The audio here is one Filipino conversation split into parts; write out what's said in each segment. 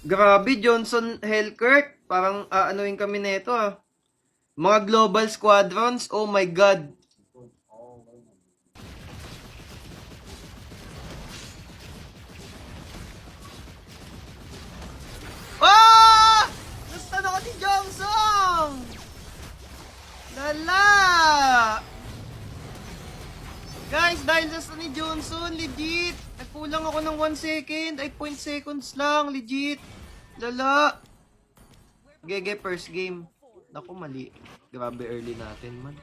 Grabe, Johnson Hellkirk. Parang aanuin kami nito ah. Mga global squadrons, oh my god. Ah! Nasaan ako si Johnson? Lala! Guys, dahil sa ni Johnson, legit. Nagkulang ako ng 1 second. Ay, 0.0 seconds lang, legit. Lala. Gege, first game. Naku, mali. Grabe early natin, man.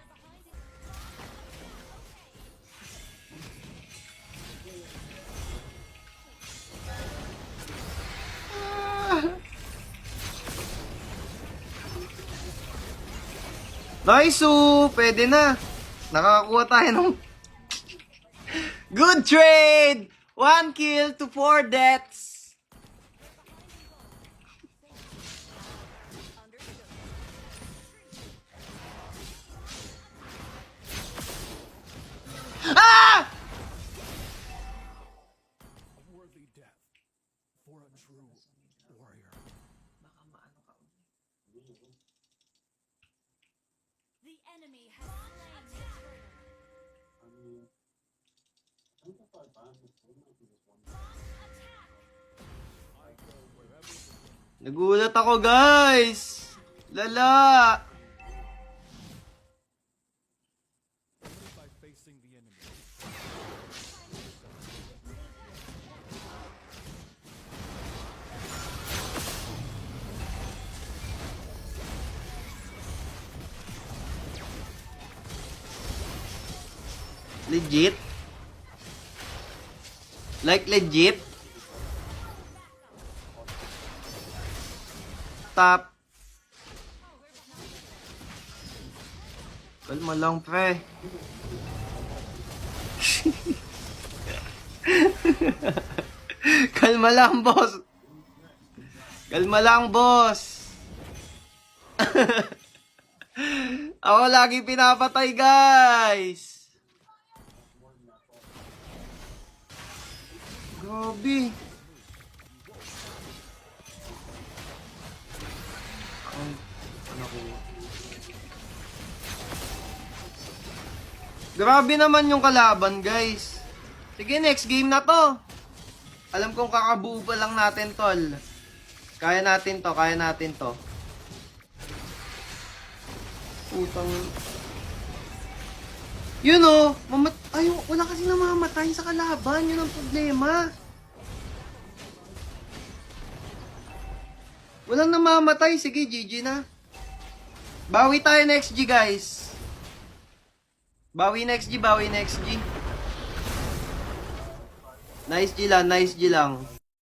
Nice, pwede na. Nakakakuha tayo ng good trade! 1 kill to 4 deaths. Ah! Worthy death for a true warrior. The enemy has slain the Nagulat ako, guys. Lala. Only by facing the enemy. Legit? Like legit? Top. Kalma lang, pre. Kalma lang, boss. Kalma lang, boss. Ako lagi pinapatay, guys. Grabe. Ay, naku. Grabe naman yung kalaban, guys. Sige, next game na to. Alam kong kakabuo pa lang natin, tol. Kaya natin to, kaya natin to. Putang... Yun o, ay, wala kasi namamatay sa kalaban. Yun ang problema. Walang namamatay. Sige, GG na. Bawi tayo next G, guys. Bawi next G, bawi next G. Nice G lang, nice G lang.